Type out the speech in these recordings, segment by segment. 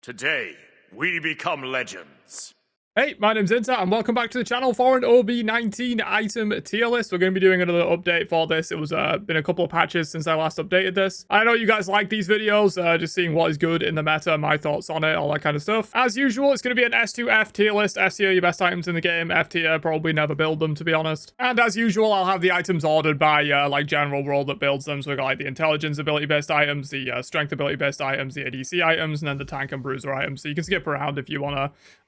Today, we become legends. Hey, my name's Inter, and welcome back to the channel for an OB19 item tier list. We're going to be doing another update for this. It was been a couple of patches since I last updated this. I know you guys like these videos, just seeing what is good in the meta, my thoughts on it, all that kind of stuff. As usual, it's going to be an S to F tier list. S tier, your best items in the game. F tier, probably never build them, to be honest. And as usual, I'll have the items ordered by like general role that builds them. So we got like the intelligence ability based items, the strength ability based items, the ADC items, and then the tank and bruiser items. So you can skip around if you want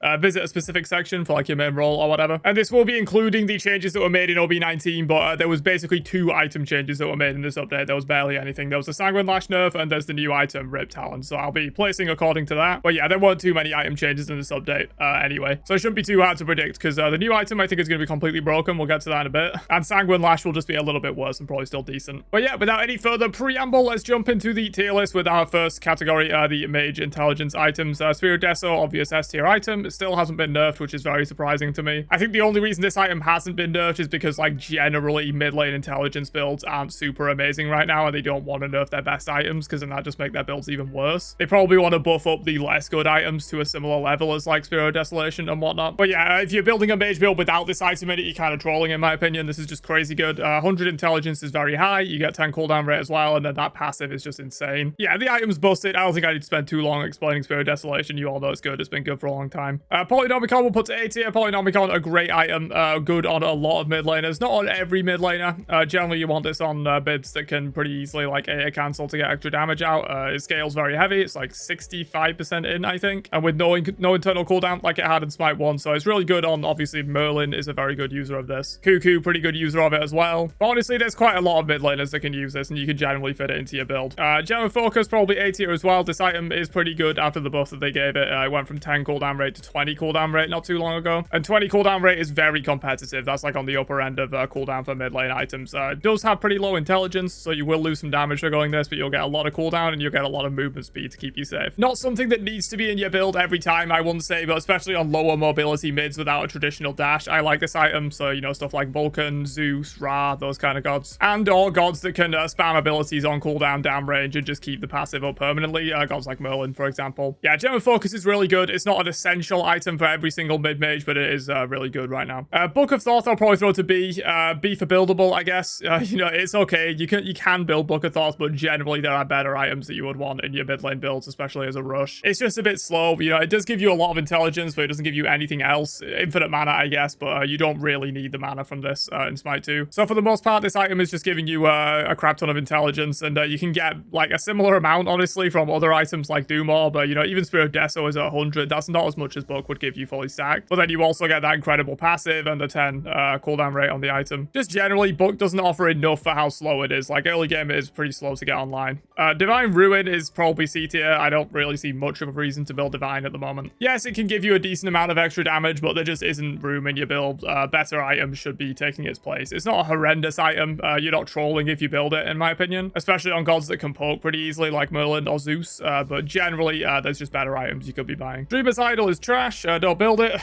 to visit a specific section for like your main role or whatever. And this will be including the changes that were made in OB19, but there was basically 2 item changes that were made in this update. There was barely anything. There was the Sanguine Lash nerf, and there's the new item Rip Talon. So I'll be placing according to that. But yeah, there weren't too many item changes in this update anyway. So it shouldn't be too hard to predict, because the new item I think is going to be completely broken. We'll get to that in a bit. And Sanguine Lash will just be a little bit worse and probably still decent. But yeah, without any further preamble, let's jump into the tier list with our first category, the Mage Intelligence items. Spirit Deso, obvious S tier item. It still hasn't been nerfed, which is very surprising to me. I think the only reason this item hasn't been nerfed is because like generally mid lane intelligence builds aren't super amazing right now, and they don't want to nerf their best items because then that just make their builds even worse. They probably want to buff up the less good items to a similar level as like Spirit Desolation and whatnot. But yeah, if you're building a mage build without this item in it, you're kind of trolling in my opinion. This is just crazy good. 100 intelligence is very high. You get 10 cooldown rate as well, and then that passive is just insane. Yeah, the item's busted. I don't think I need to spend too long explaining Spirit Desolation. You all know it's good. It's been good for a long time. Polynomicon will put to A tier. Polynomicon, a great item, good on a lot of mid laners, not on every mid laner. Generally you want this on bids that can pretty easily like AA cancel to get extra damage out. It scales very heavy. It's like 65% in, I think, and with no internal cooldown like it had in Smite 1, so it's really good on, obviously Merlin is a very good user of this. Cuckoo, pretty good user of it as well. But honestly, there's quite a lot of mid laners that can use this, and you can generally fit it into your build. Gem Focus, probably A tier as well. This item is pretty good after the buff that they gave it. It went from 10 cooldown rate to 20 cooldown rate not too long ago, and 20 cooldown rate is very competitive. That's like on the upper end of cooldown for mid lane items. It does have pretty low intelligence, so you will lose some damage for going this, but you'll get a lot of cooldown and you'll get a lot of movement speed to keep you safe. Not something that needs to be in your build every time, I wouldn't say, but especially on lower mobility mids without a traditional dash, I like this item. So, you know, stuff like Vulcan, Zeus, Ra, those kind of gods. And or gods that can spam abilities on cooldown down range and just keep the passive up permanently. Gods like Merlin, for example. Yeah, Gem of Focus is really good. It's not an essential item for every single mid-mage, but it is really good right now. Book of Thought I'll probably throw to B. B for buildable, I guess. You know, it's okay. You can build Book of Thought, but generally there are better items that you would want in your mid lane builds, especially as a rush. It's just a bit slow. You know, it does give you a lot of intelligence, but it doesn't give you anything else. Infinite mana, I guess, but you don't really need the mana from this in Smite 2. So for the most part, this item is just giving you a crap ton of intelligence, and you can get like a similar amount, honestly, from other items like Doom Orb. You know, even Spirit Deso is at 100. That's not as much as Book would give you fully stacked. But then you also get that incredible passive and the 10 cooldown rate on the item. Just generally, Book doesn't offer enough for how slow it is. Like early game, it is pretty slow to get online. Divine Ruin is probably C tier. I don't really see much of a reason to build Divine at the moment. Yes, it can give you a decent amount of extra damage, but there just isn't room in your build. Better items should be taking its place. It's not a horrendous item. You're not trolling if you build it, in my opinion, especially on gods that can poke pretty easily like Merlin or Zeus. But generally, there's just better items you could be buying. Dreamer's Idol is trash. Don't build it.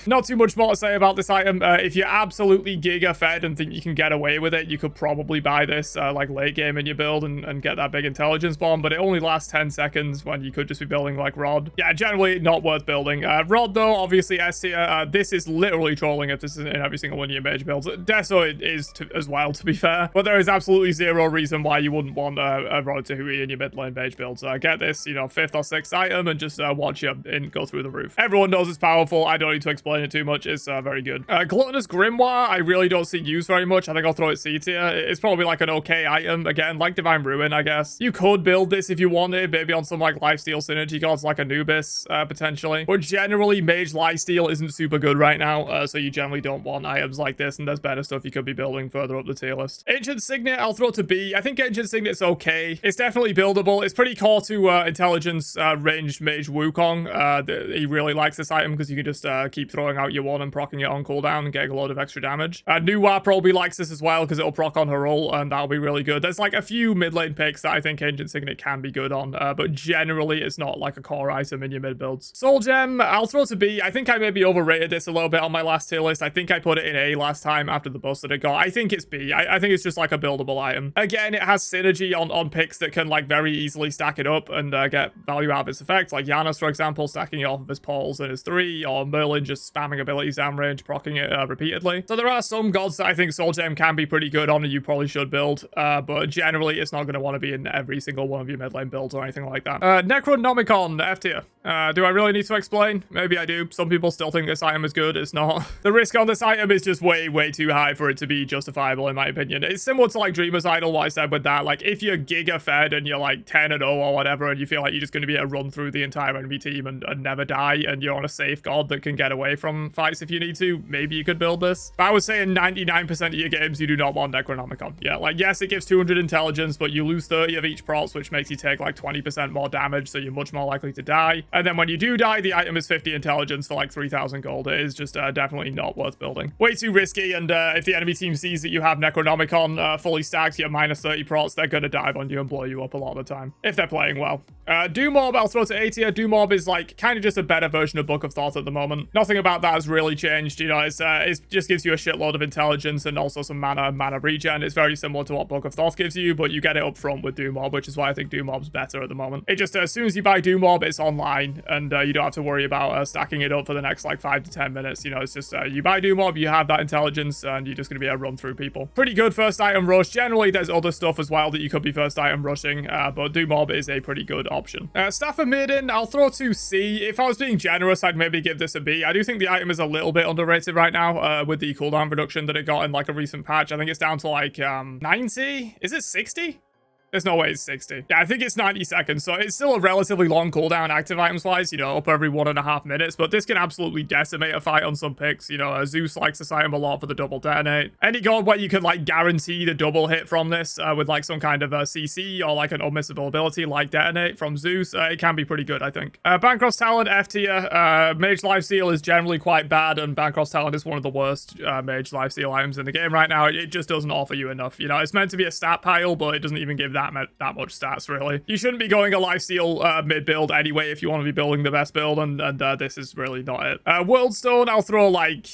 Not too much more to say about this item. If you're absolutely giga fed and think you can get away with it, you could probably buy this like late game in your build and get that big intelligence bomb, but it only lasts 10 seconds when you could just be building like Rod. Yeah, generally not worth building. Rod though, obviously S tier. This is literally trolling if this isn't in every single one of your mage builds. Deso it is as well, to be fair, but there is absolutely zero reason why you wouldn't want a Rod to Hui in your mid lane mage builds. Get this, you know, 5th or 6th item and just watch your in go through the roof. Everyone knows it's powerful. I don't need to explain it too much. It's very good. Gluttonous Grimoire, I really don't see used very much. I think I'll throw it C tier. It's probably like an okay item. Again, like Divine Ruin, I guess. You could build this if you wanted, maybe on some like lifesteal synergy gods like Anubis, potentially. But generally, Mage lifesteal isn't super good right now, so you generally don't want items like this, and there's better stuff you could be building further up the tier list. Ancient Signet, I'll throw to B. I think Ancient Signet's okay. It's definitely buildable. It's pretty core to intelligence ranged Mage Wukong. He really likes this item because you you can just keep throwing out your one and procking it on cooldown and getting a load of extra damage. Nuwa probably likes this as well because it'll proc on her ult, and that'll be really good. There's like a few mid lane picks that I think Ancient Signet can be good on, but generally it's not like a core item in your mid builds. Soul Gem, I'll throw to B. I think I maybe overrated this a little bit on my last tier list. I think I put it in A last time after the buff that it got. I think it's B. I think it's just like a buildable item. Again, it has synergy on picks that can like very easily stack it up and get value out of its effects, like Giannis, for example, stacking it off of his Pauls and his 3, or Merlin just spamming abilities down range, proccing it repeatedly. So there are some gods that I think Soul Gem can be pretty good on and you probably should build, but generally it's not going to want to be in every single one of your mid lane builds or anything like that. Necronomicon, F tier. Do I really need to explain? Maybe I do. Some people still think this item is good. It's not. The risk on this item is just way too high for it to be justifiable in my opinion. It's similar to like Dreamer's Idol, what I said with that. Like if you're giga fed and you're like 10-0 or whatever, and you feel like you're just going to be able to run through the entire enemy team and never die, and you're on a safe god that can get away from fights if you need to, maybe you could build this. But I would say in 99% of your games, you do not want Necronomicon. Yeah, like yes, it gives 200 intelligence, but you lose 30 of each procs, which makes you take like 20% more damage, so you're much more likely to die. And then when you do die, the item is 50 intelligence for like 3,000 gold. It is just definitely not worth building. Way too risky, and if the enemy team sees that you have Necronomicon fully stacked, you're minus 30 procs, they're gonna dive on you and blow you up a lot of the time, if they're playing well. Doomorb, I'll throw to A tier. Doomorb is like kind of just a better version of Book of Thought at the moment. Nothing about that has really changed, you know. It just gives you a shitload of intelligence and also some mana regen. It's very similar to what Book of Thought gives you, but you get it up front with Doomorb, which is why I think Doomorb's better at the moment. It just, as soon as you buy Doomorb, it's online, and you don't have to worry about stacking it up for the next like 5 to 10 minutes. You know, it's just you buy Doomorb, you have that intelligence, and you're just going to be able to run through people. Pretty good first item rush. Generally, there's other stuff as well that you could be first item rushing, but Doomorb is a pretty good option. Staff of Maiden, I'll throw to C. If I was being generous, I'd maybe give this a B. I do think the item is a little bit underrated right now with the cooldown reduction that it got in like a recent patch. I think it's down to like 90? Is it 60? There's no way it's 60. Yeah, I think it's 90 seconds, so it's still a relatively long cooldown active items-wise, you know, up every 1.5 minutes, but this can absolutely decimate a fight on some picks. You know, Zeus likes this item a lot for the double detonate. Any god where you could, like, guarantee the double hit from this with, like, some kind of CC or, like, an unmissable ability like detonate from Zeus, it can be pretty good, I think. Bancroft's Talent, F tier. Mage lifesteal is generally quite bad, and Bancroft's Talent is one of the worst Mage lifesteal items in the game right now. It just doesn't offer you enough. You know, it's meant to be a stat pile, but it doesn't even give that much stats, really. You shouldn't be going a lifesteal mid build anyway if you want to be building the best build, and this is really not it. Worldstone, I'll throw like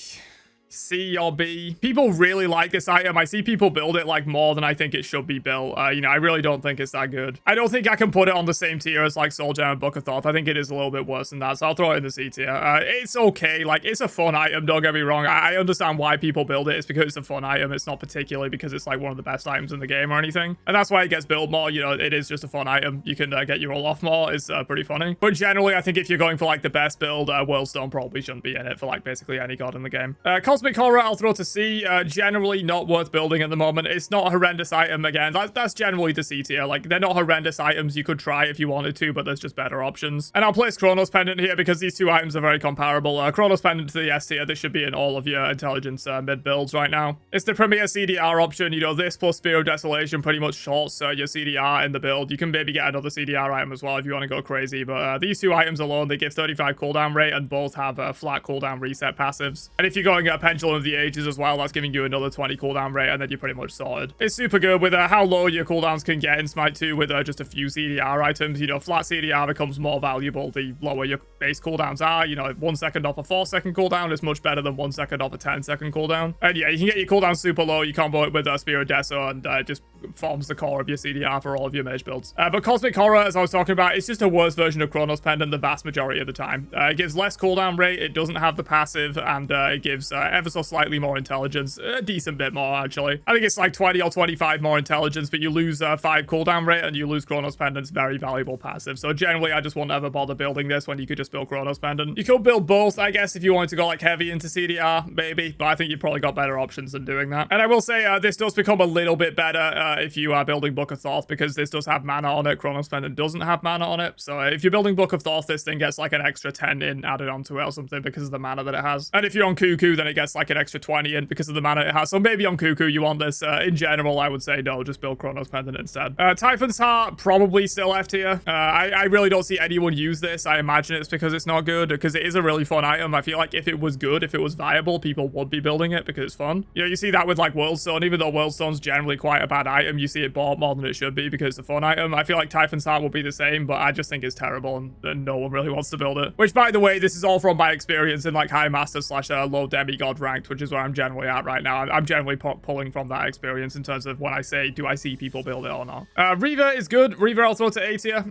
C or B. People really like this item. I see people build it like more than I think it should be built. You know, I really don't think it's that good. I don't think I can put it on the same tier as like Soul Gem and Book of Thought. I think it is a little bit worse than that, so I'll throw it in the C tier. It's okay. Like, it's a fun item, don't get me wrong. I understand why people build it. It's because it's a fun item. It's not particularly because it's like one of the best items in the game or anything. And that's why it gets built more. You know, it is just a fun item. You can get your roll off more. It's pretty funny. But generally, I think if you're going for like the best build, Worldstone probably shouldn't be in it for like basically any god in the game. Cosmic Horror, I'll throw to C. Generally not worth building at the moment. It's not a horrendous item. Again, that's generally the C tier. Like, they're not horrendous items. You could try if you wanted to, but there's just better options. And I'll place Chronos Pendant here because these two items are very comparable. Chronos Pendant to the S tier. This should be in all of your intelligence mid builds right now. It's the premier CDR option. You know, this plus Spear of Desolation pretty much shorts your CDR in the build. You can maybe get another CDR item as well if you want to go crazy, but these two items alone, they give 35 cooldown rate and both have flat cooldown reset passives. And if you're going a Pendulum of the Ages as well, that's giving you another 20 cooldown rate, and then you're pretty much sorted. It's super good with how low your cooldowns can get in Smite 2 with just a few CDR items. You know, flat CDR becomes more valuable the lower your base cooldowns are. You know, 1 second off a 4-second cooldown is much better than 1 second off a 10-second cooldown. And yeah, you can get your cooldown super low. You combo it with Spear of Deso, and it just forms the core of your CDR for all of your mage builds. But Cosmic Horror, as I was talking about, it's just a worse version of Chronos Pendant the vast majority of the time. It gives less cooldown rate, it doesn't have the passive, and it gives ever so slightly more intelligence. A decent bit more, actually. I think it's like 20 or 25 more intelligence, but you lose 5 cooldown rate, and you lose Chronos Pendant's very valuable passive. So generally, I just won't ever bother building this when you could just build Chronos Pendant. You could build both, I guess, if you wanted to go like heavy into CDR, maybe, but I think you've probably got better options than doing that. And I will say, this does become a little bit better if you are building Book of Thoth, because this does have mana on it. Chronos Pendant doesn't have mana on it. So if you're building Book of Thoth, this thing gets like an extra 10 in added onto it or something because of the mana that it has. And if you're on Cuckoo, then it gets like an extra 20 in because of the mana it has. So maybe on Cuckoo you want this. In general, I would say no, just build Chronos Pendant instead. Typhon's Heart, probably still F tier. I really don't see anyone use this. I imagine it's because it's not good, because it is a really fun item. I feel like if it was good, if it was viable, people would be building it because it's fun. You know, you see that with like Worldstone. Even though Worldstone's generally quite a bad item, you see it bought more than it should be because it's a fun item. I feel like Typhon's Heart will be the same, but I just think it's terrible and no one really wants to build it. Which, by the way, this is all from my experience in like High Master / low demigod ranked, which is where I'm generally at right now. I'm generally pulling from that experience in terms of when I say, do I see people build it or not? Reaver is good. Reaver I'll throw to A tier.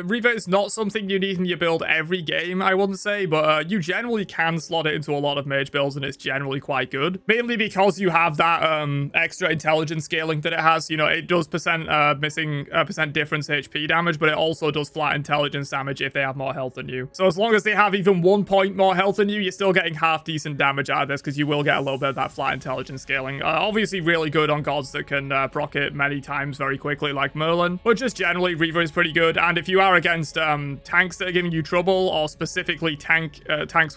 Reaver is not something you need in your build every game, I wouldn't say, but you generally can slot it into a lot of mage builds and it's generally quite good. Mainly because you have that extra intelligence scaling that it has. You know, it does percent difference HP damage, but it also does flat intelligence damage if they have more health than you. So as long as they have even 1 point more health than you, you're still getting half decent damage out of this because you will get a little bit of that flat intelligence scaling. Obviously really good on gods that can proc it many times very quickly like Merlin, but just generally Reaver is pretty good. And if you are against tanks that are giving you trouble, or specifically tanks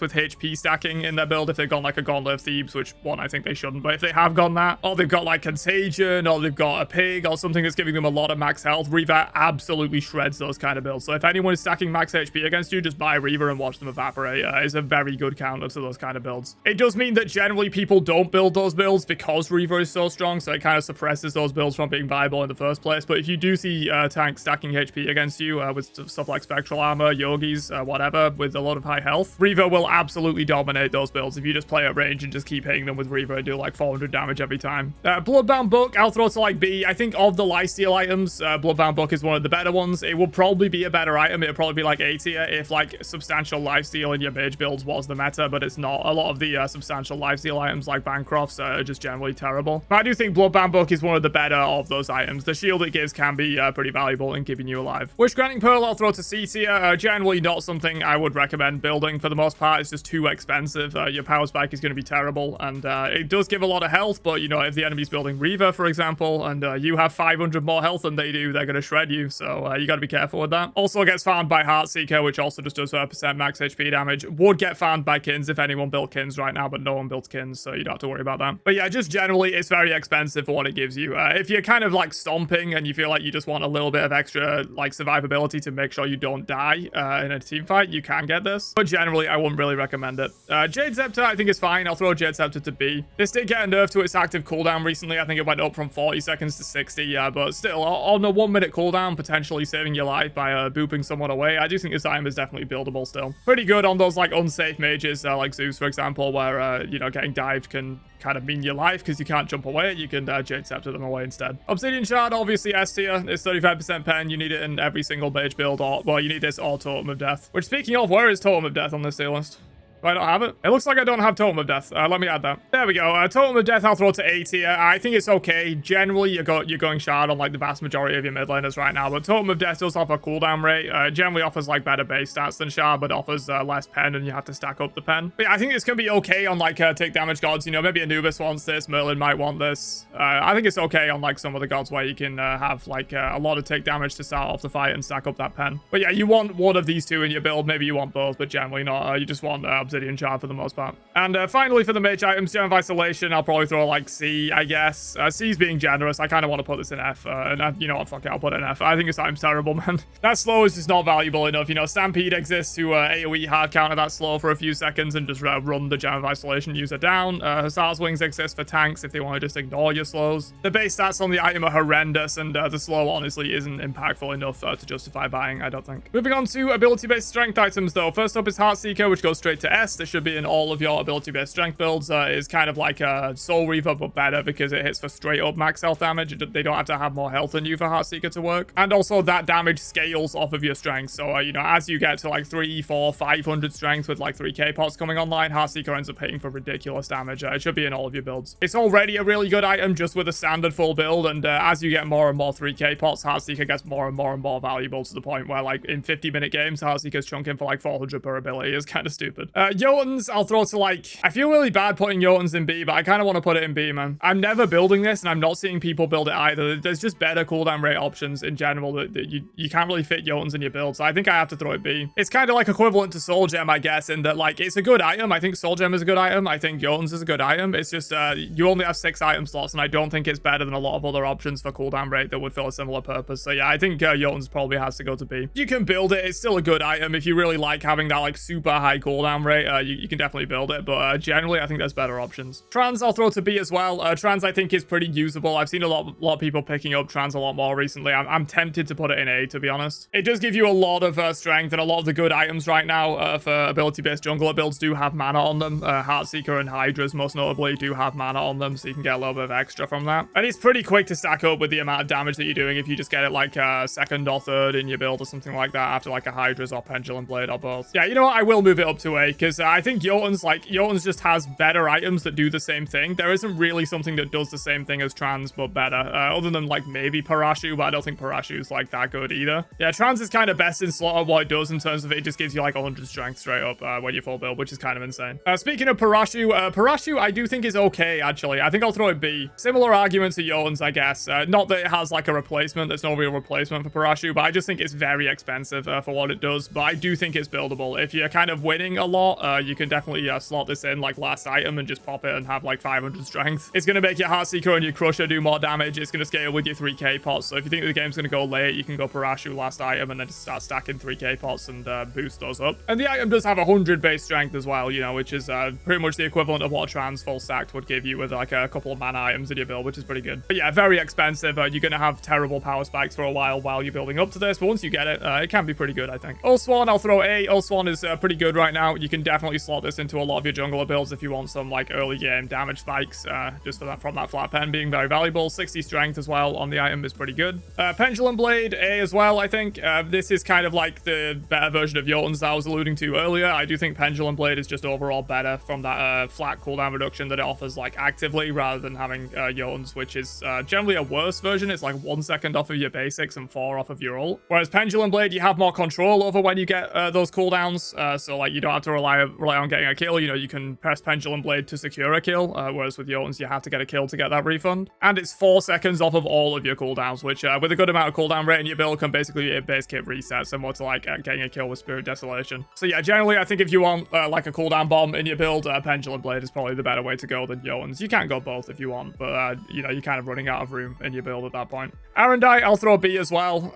with HP stacking in their build, if they've gone like a Gauntlet of Thebes, which one I think they shouldn't, but if they have gone that, or they've got like Contagion, or they've got a pig or something that's giving them a lot of max health, Reaver absolutely shreds those kind of builds. So if anyone is stacking max HP against you, just buy Reaver and watch them evaporate. It's a very good counter to those kind of builds. It does mean that generally people don't build those builds because Reaver is so strong, so it kind of suppresses those builds from being viable in the first place. But if you do see tanks stacking HP against you with stuff like Spectral Armor, Yogis, whatever, with a lot of high health, Reaver will absolutely dominate those builds if you just play at range and just keep hitting them with Reaver and do like 400 damage every time. Bloodbound Book, I'll throw to like B. I think of the lifesteal items, Bloodbound Book is one of the better ones. It will probably be a better item. It'll probably be like A tier if like substantial lifesteal in your mage builds was the meta, but it's not. A lot of the substantial lifesteal items like Bancrofts are just generally terrible. But I do think Bloodbound Book is one of the better of those items. The shield it gives can be pretty valuable in keeping you alive. Wish Granting Pearl I'll throw to C tier. Generally not something I would recommend building for the most part. It's just too expensive. Your power spike is going to be terrible, and it does give a lot of health, but you know, if the enemy's building Reaver, for example, and you have 500 more health than they do, they're going to shred you, so you got to be careful with that. Also gets farmed by Heartseeker, which also just does percent max HP damage. Would get farmed by Kins if anyone built Kins right now, but no one built Kins, so you don't have to worry about that. But yeah, just generally, it's very expensive for what it gives you. If you're kind of like stomping and you feel like you just want a little bit of extra like survivability to make sure you don't die in a team fight, you can get this. But generally, I wouldn't really recommend it. Jade Scepter, I think is fine. I'll throw Jade Scepter to B. This did get a nerf to its active cooldown recently. I think it went up from 40 seconds to 60, but still, on a 1 minute cooldown, potentially saving your life by booping someone away, I do think this item is definitely buildable still. Pretty good on those like unsafe mages, like Zeus, for example, where, you know, getting dived can kind of mean your life because you can't jump away. You can Jade Scepter them away instead. Obsidian Shard, obviously S tier. It's 35% pen. You need it in every single mage build, or, well, you need this or Totem of Death. Which, speaking of, where is Totem of Death on this tier list? Do I not have it? It looks like I don't have Totem of Death. Let me add that. There we go. Totem of Death, I'll throw to A tier. I think it's okay. Generally, you're going Shard on like the vast majority of your mid laners right now, but Totem of Death does offer cooldown rate. Generally offers like better base stats than Shard, but offers less pen, and you have to stack up the pen. But yeah, I think it's gonna be okay on like take damage gods. You know, maybe Anubis wants this, Merlin might want this. I think it's okay on like some of the gods where you can have like a lot of take damage to start off the fight and stack up that pen. But yeah, you want one of these two in your build. Maybe you want both, but generally not. You just want Obsidian Shard for the most part. And finally, for the mage items, Gem of Isolation, I'll probably throw like C, I guess. C's being generous. I kind of want to put this in F. And you know what? Fuck it, I'll put it in F. I think this item's terrible, man. That slow is just not valuable enough. You know, Stampede exists to AoE hard counter that slow for a few seconds and just run the Gem of Isolation user down. Hussar's Wings exist for tanks if they want to just ignore your slows. The base stats on the item are horrendous, and the slow honestly isn't impactful enough to justify buying, I don't think. Moving on to ability-based strength items, though. First up is Heartseeker, which goes straight to S. This should be in all of your ability-based strength builds. Is kind of like a Soul Reaver, but better because it hits for straight up max health damage. They don't have to have more health than you for Heartseeker to work. And also that damage scales off of your strength. So, you know, as you get to like 3, 4, 500 strength with like 3k pots coming online, Heartseeker ends up hitting for ridiculous damage. It should be in all of your builds. It's already a really good item just with a standard full build. And as you get more and more 3k pots, Heartseeker gets more and more valuable to the point where like in 50-minute games, Heartseeker's chunking for like 400 per ability. It's kind of stupid. Jotuns, I'll throw to like, I feel really bad putting Jotuns in B, but I kind of want to put it in B, man. I'm never building this, and I'm not seeing people build it either. There's just better cooldown rate options in general that you can't really fit Jotuns in your build, so I think I have to throw it B. It's kind of like equivalent to Soul Gem, I guess, in that like it's a good item. I think Soul Gem is a good item. I think Jotuns is a good item. It's just you only have 6 item slots, and I don't think it's better than a lot of other options for cooldown rate that would fill a similar purpose. So yeah, I think Jotuns probably has to go to B. You can build it. It's still a good item. If you really like having that like super high cooldown rate, you can definitely build it. But generally, I think there's better options. Trans, I'll throw to B as well. Trans, I think, is pretty usable. I've seen a lot of people picking up Trans a lot more recently. I'm tempted to put it in A, to be honest. It does give you a lot of strength, and a lot of the good items right now for ability-based jungler builds do have mana on them. Heartseeker and Hydras, most notably, do have mana on them, so you can get a little bit of extra from that. And it's pretty quick to stack up with the amount of damage that you're doing if you just get it like second or third in your build or something like that after like a Hydras or Pendulum Blade or both. Yeah, you know what? I will move it up to A, because I think Jotuns just has better items that do the same thing. There isn't really something that does the same thing as Trans, but better. Other than like maybe Parashu, but I don't think Parashu is like that good either. Yeah, Trans is kind of best in slot of what it does in terms of it just gives you like 100 strength straight up when you full build, which is kind of insane. Speaking of Parashu I do think is okay, actually. I think I'll throw it B. Similar argument to Jotuns, I guess. Not that it has like a replacement. There's no real replacement for Parashu, but I just think it's very expensive for what it does. But I do think it's buildable. If you're kind of winning a lot, you can definitely slot this in like last item and just pop it and have like 500 strength. It's going to make your Heartseeker and your Crusher do more damage. It's going to scale with your 3k pots. So if you think the game's going to go late, you can go Parashu last item and then just start stacking 3k pots and boost those up. And the item does have 100 base strength as well, you know, which is pretty much the equivalent of what Trans full stacked would give you with like a couple of mana items in your build, which is pretty good. But yeah, very expensive. You're going to have terrible power spikes for a while you're building up to this, but once you get it, it can be pretty good, I think. Ulswan, I'll throw A. Ulswan is pretty good right now. You can definitely slot this into a lot of your jungler builds if you want some like early game damage spikes, just for that from that flat pen being very valuable. 60 strength as well on the item is pretty good. Pendulum Blade, A as well, I think. This is kind of like the better version of Jotuns that I was alluding to earlier. I do think Pendulum Blade is just overall better from that flat cooldown reduction that it offers like actively rather than having Jotuns, which is generally a worse version. It's like 1 second off of your basics and 4 off of your ult. Whereas Pendulum Blade, you have more control over when you get those cooldowns. So like you don't have to rely on getting a kill. You know, you can press Pendulum Blade to secure a kill, whereas with Jotuns, you have to get a kill to get that refund. And it's 4 seconds off of all of your cooldowns, which with a good amount of cooldown rate in your build can basically be a base kit reset, similar to like getting a kill with Spirit Desolation. So yeah, generally I think if you want like a cooldown bomb in your build, Pendulum Blade is probably the better way to go than Jotuns. You can go both if you want, but you know, you're kind of running out of room in your build at that point. Arendite, I'll throw B as well.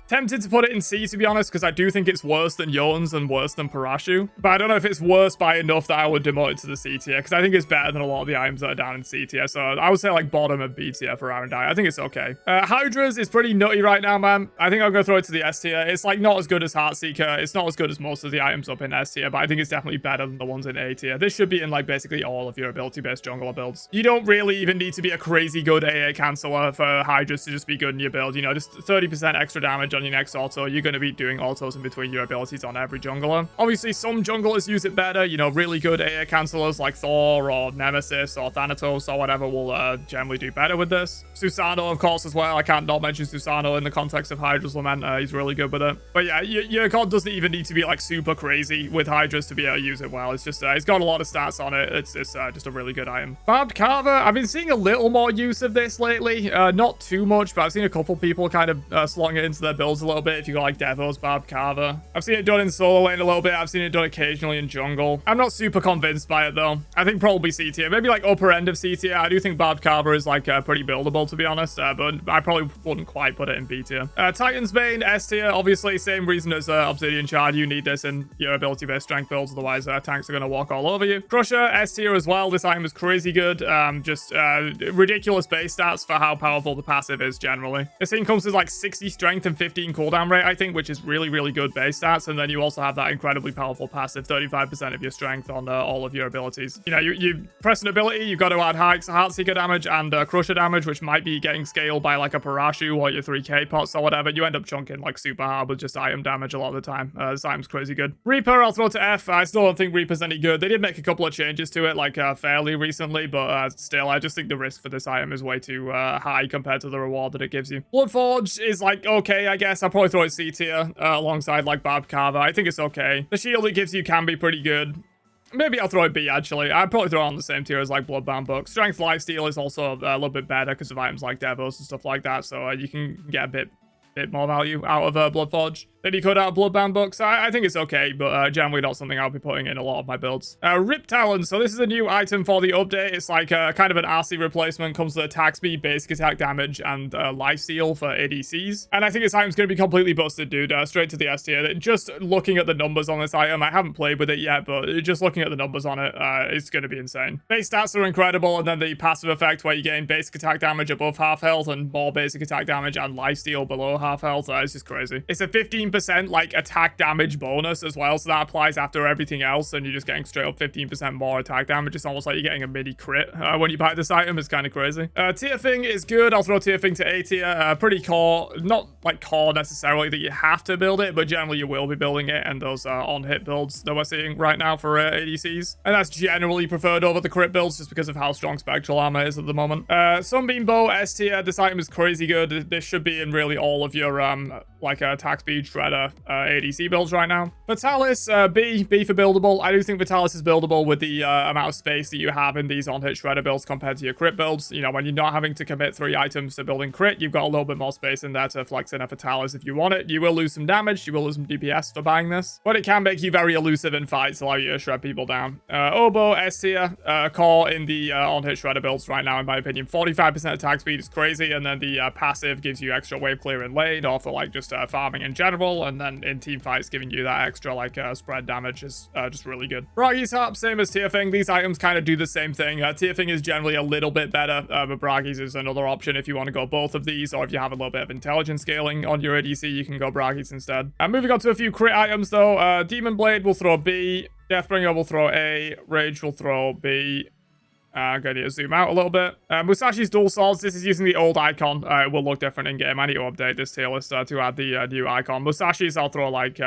Tempted to put it in C, to be honest, because I do think it's worse than Jotuns and worse than Parashu. But I don't know if it's worse by enough that I would demote it to the C tier, because I think it's better than a lot of the items that are down in C tier. So I would say like bottom of B tier for Arendite. I think it's okay. Hydras is pretty nutty right now, man. I think I'll go throw it to the S tier. It's like not as good as Heartseeker. It's not as good as most of the items up in S tier, but I think it's definitely better than the ones in A tier. This should be in like basically all of your ability-based jungler builds. You don't really even need to be a crazy good AA canceller for Hydras to just be good in your build. You know, just 30% extra damage on your next auto. You're going to be doing autos in between your abilities on every jungler. Obviously, some junglers use it better. You know, really good AA cancelers like Thor or Nemesis or Thanatos or whatever will generally do better with this. Susano, of course, as well. I can't not mention Susano in the context of Hydra's Lament. He's really good with it. But yeah, your god doesn't even need to be like super crazy with Hydras to be able to use it well. It's just, it's got a lot of stats on it. It's just a really good item. Barbed Carver, I've been seeing a little more use of this lately. Not too much, but I've seen a couple people kind of slotting it into their builds a little bit. If you got like Devo's Barbed Carver, I've seen it done in solo lane a little bit. I've seen it done occasionally in jungle. I'm not super convinced by it though. I think probably C tier, maybe like upper end of C tier. I do think Barbed Carver is like pretty buildable, to be honest, but I probably wouldn't quite put it in B tier. Titan's Bane, S tier, obviously same reason as Obsidian Shard. You need this in your ability-based strength builds, otherwise tanks are going to walk all over you. Crusher, S tier as well. This item is crazy good. Just ridiculous base stats for how powerful the passive is generally. This thing comes with like 60 strength and 15 cooldown rate, I think, which is really, really good base stats. And then you also have that incredibly powerful passive, 35% of your strength on all of your abilities. You know, you press an ability, you've got to add Heartseeker damage and Crusher damage, which might be getting scaled by like a Parashu or your 3k pots or whatever. You end up chunking like super hard with just item damage a lot of the time. This item's crazy good. Reaper, I'll throw to F. I still don't think Reaper's any good. They did make a couple of changes to it like fairly recently, but still, I just think the risk for this item is way too high compared to the reward that it gives you. Bloodforge is like okay, I guess. I'll probably throw it C tier alongside like Barbed Carver. I think it's okay. The shield it gives you can be pretty good. Maybe I'll throw it B, actually. I'd probably throw it on the same tier as, like, Bloodbound Book. Strength Lifesteal is also a little bit better because of items like Devos and stuff like that, so you can get a bit more value out of Bloodforge than you could out of Bloodbound Books. I think it's okay, but generally not something I'll be putting in a lot of my builds. Rip Talon. So this is a new item for the update. It's like kind of an RC replacement. Comes with attack speed, basic attack damage, and lifesteal for ADCs. And I think this item's going to be completely busted, dude. Straight to the S tier. Just looking at the numbers on this item, I haven't played with it yet, but just looking at the numbers on it, it's going to be insane. Base stats are incredible, and then the passive effect where you gain basic attack damage above half health and more basic attack damage and lifesteal below half health. It's just crazy. It's a 15% like attack damage bonus as well, so that applies after everything else, and you're just getting straight up 15% more attack damage. It's almost like you're getting a mini crit when you buy this item. It's kind of crazy. Tier Thing is good. I'll throw Tier Thing to A tier. Pretty core. Not like core necessarily that you have to build it, but generally you will be building it, and those on-hit builds that we're seeing right now for ADCs. And that's generally preferred over the crit builds just because of how strong Spectral Armor is at the moment. Sunbeam Bow, S tier. This item is crazy good. This should be in really all of your like attack speed shredder ADC builds right now. Vitalis, B for buildable. I do think Vitalis is buildable with the amount of space that you have in these on-hit shredder builds compared to your crit builds. You know, when you're not having to commit 3 items to building crit, you've got a little bit more space in there to flex in a Vitalis if you want it. You will lose some damage, you will lose some DPS for buying this, but it can make you very elusive in fights, allow you to shred people down. Obo, S tier, core in the on-hit shredder builds right now, in my opinion. 45% attack speed is crazy, and then the passive gives you extra wave clear in lane, or for like just farming in general, and then in team fights giving you that extra like spread damage is just really good. Bragi's Harp, same as Tier Thing. These items kind of do the same thing. Tier Thing is generally a little bit better, but Bragi's is another option if you want to go both of these, or if you have a little bit of intelligence scaling on your ADC, you can go Bragi's instead. Moving on to a few crit items though. Demon Blade will throw B, Deathbringer will throw A, Rage will throw B. I'm going to zoom out a little bit. Musashi's Dual Swords. This is using the old icon. It will look different in game. I need to update this tier list to add the new icon. Musashi's, I'll throw like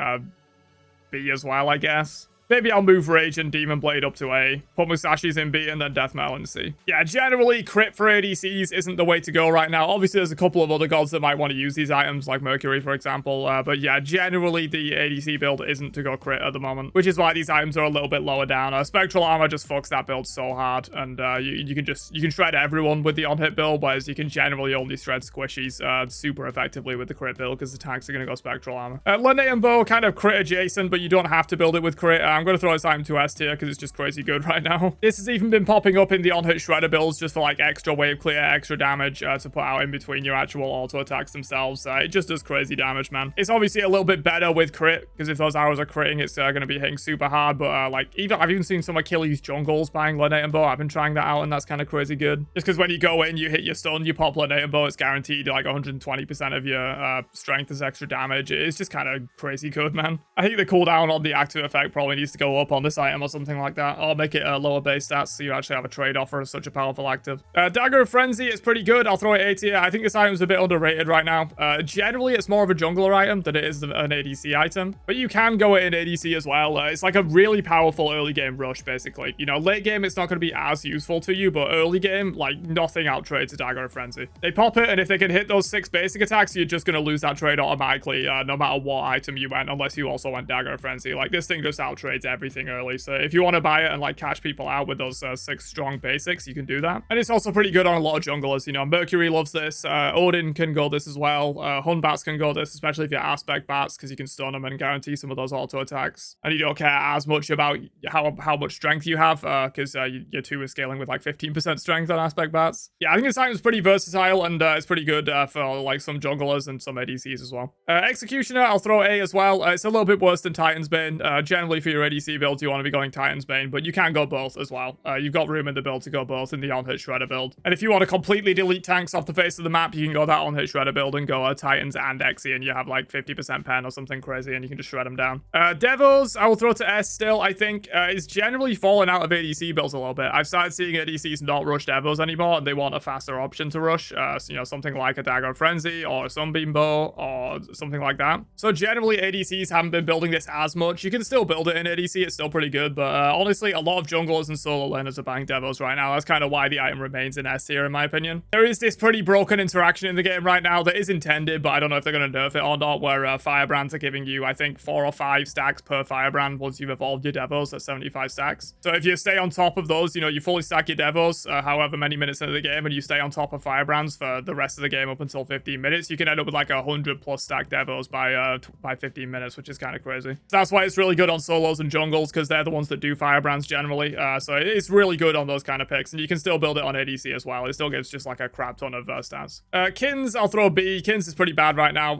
B as well, I guess. Maybe I'll move Rage and Demon Blade up to A, put Musashi's in B, and then Death Metal in C. Yeah, generally, crit for ADCs isn't the way to go right now. Obviously, there's a couple of other gods that might want to use these items, like Mercury, for example. But yeah, generally, the ADC build isn't to go crit at the moment, which is why these items are a little bit lower down. Spectral Armor just fucks that build so hard, and you can shred everyone with the on-hit build, whereas you can generally only shred squishies super effectively with the crit build, because attacks are going to go Spectral Armor. Linnaean Bow, kind of crit adjacent, but you don't have to build it with crit. I'm going to throw this item to S tier because it's just crazy good right now. This has even been popping up in the on-hit shredder builds just for like extra wave clear, extra damage to put out in between your actual auto attacks themselves. It just does crazy damage, man. It's obviously a little bit better with crit because if those arrows are critting, it's going to be hitting super hard. But like I've even seen some Achilles jungles buying Linnaean Bow. I've been trying that out, and that's kind of crazy good. Just because when you go in, you hit your stun, you pop Linnaean Bow, it's guaranteed like 120% of your strength as extra damage. It's just kind of crazy good, man. I think the cooldown on the active effect probably needs to go up on this item or something like that, or make it a lower base stats so you actually have a trade-off for such a powerful active. Dagger of Frenzy is pretty good. I'll throw it A tier. I think this item's a bit underrated right now. Generally, it's more of a jungler item than it is an ADC item, but you can go it in ADC as well. It's like a really powerful early game rush, basically. You know, late game, it's not going to be as useful to you, but early game, like, nothing outtrades a Dagger of Frenzy. They pop it, and if they can hit those 6 basic attacks, you're just going to lose that trade automatically, no matter what item you went, unless you also went Dagger of Frenzy. Like, this thing just outtrades everything early, so if you want to buy it and like catch people out with those 6 strong basics, you can do that. And it's also pretty good on a lot of junglers. You know, Mercury loves this, Odin can go this as well, Hun bats can go this, especially if you're aspect bats, because you can stun them and guarantee some of those auto attacks, and you don't care as much about how much strength you have, because your 2 is scaling with like 15% strength on aspect bats. Yeah, I think this item's pretty versatile, and it's pretty good for like some junglers and some ADCs as well. Executioner, I'll throw A as well. It's a little bit worse than Titan's Bane. Generally for your ADC builds, you want to be going Titan's Bane, but you can go both as well. You've got room in the build to go both in the on-hit shredder build. And if you want to completely delete tanks off the face of the map, you can go that on-hit shredder build and go Titans and Exy, and you have like 50% pen or something crazy, and you can just shred them down. Devos, I will throw to S still, I think. Is generally falling out of ADC builds a little bit. I've started seeing ADCs not rush Devos anymore, and they want a faster option to rush. So, you know, something like a Dagger of Frenzy or a Sunbeam Bow or something like that. So generally, ADCs haven't been building this as much. You can still build it in ADC, it's still pretty good. But honestly, a lot of junglers and solo laners are buying Devos right now. That's kind of why the item remains in S tier, in my opinion. There is this pretty broken interaction in the game right now that is intended, but I don't know if they're going to nerf it or not, where firebrands are giving you, I think, 4 or 5 stacks per firebrand once you've evolved your Devos at 75 stacks. So if you stay on top of those, you know, you fully stack your Devos however many minutes into the game, and you stay on top of firebrands for the rest of the game up until 15 minutes, you can end up with like 100 plus stack Devos by 15 minutes, which is kind of crazy. So that's why it's really good on solos and jungles, because they're the ones that do firebrands generally. So it's really good on those kind of picks, and you can still build it on ADC as well. It still gives just like a crap ton of stats. Kins, I'll throw B. Kins is pretty bad right now.